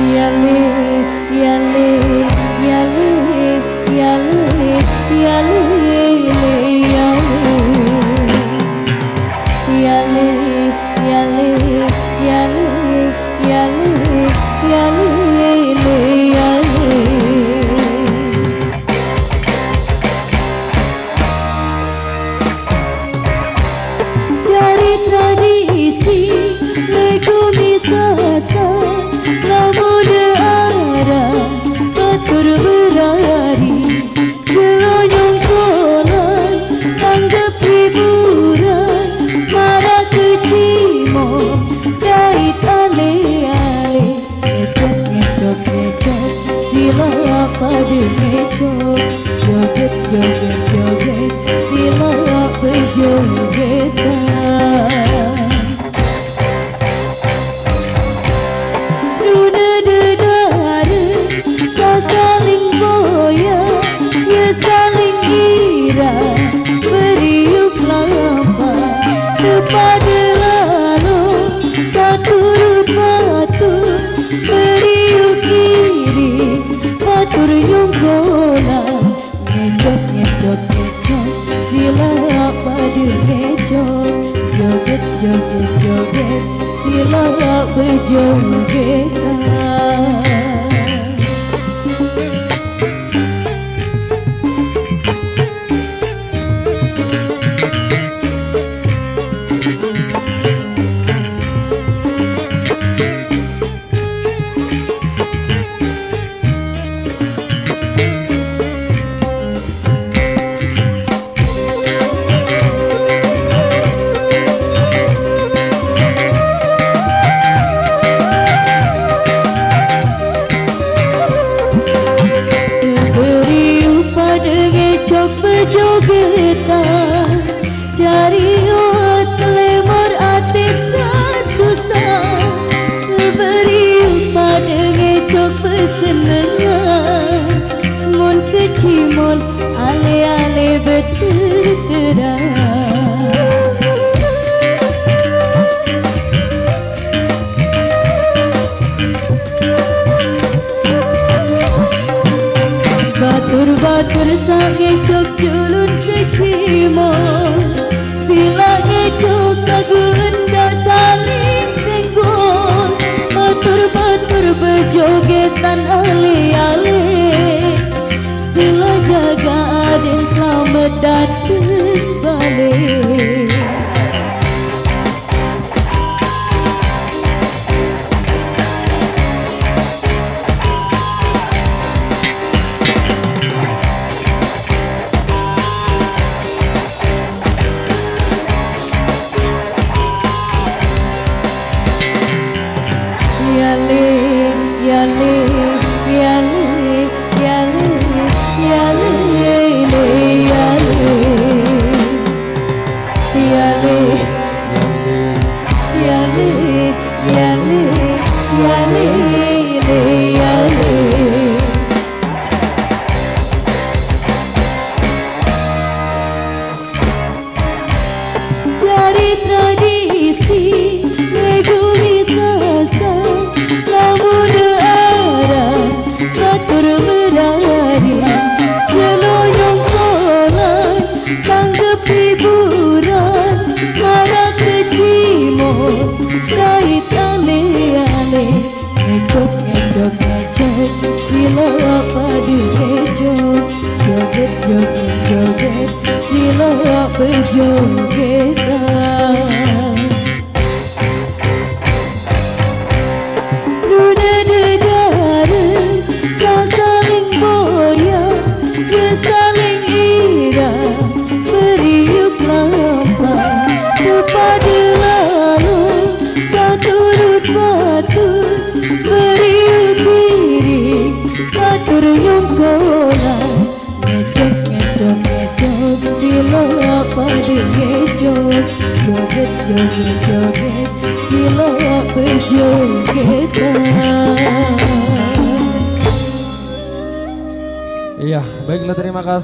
Yale, yale, yale, yale, yale, yale, yale, yale, yale, yale, yale, yale. Cari tradisi legumi sasa, namun arah batur berlari, jelonyong kolan tanggap hiburan, marah kecimol kait ale-ale, ngecok ngecok ngecok sila pada ngecok, joget joget joget sila berjogetan. Runa dedara saling goyang, ya saling ira, beriuk lama kepada lalu satu batu, beriuk kiri batur nyonggola, ngecok ngecok ngecok sila pada ngecok, joget joget joget sila berjogetan. Berjogetan cari uat selemar atis susah, beri pada ngecok bersenengan, mun kecimol ale-ale berterang. Batur-batur sang ngecok julun kecimol, sila ngecok kagun dah saling senggol, batur-batur berjogetan ale-ale, sila jaga aden selamat datang balik. Yale, yale, yale, yale, yale, yale, yale, yale, yale, yale. Cari tradisi legumi sasa, namun arah batur berlari, jelonyong kolan tanggap hiburan, marah kecimol kait ale-ale, ngecok ngecok ngecok sila pada ngecok, joget joget joget sila berjogetan. Runa dedara saling goyang, ya saling ira, beriuk lama kepada lalu satu batu, beriuk kiri batur nyonggola, ngecok ngecok ngecok sila pada ngecok, joget joget joget sila berjogetan. Iya, baiklah terima kasih.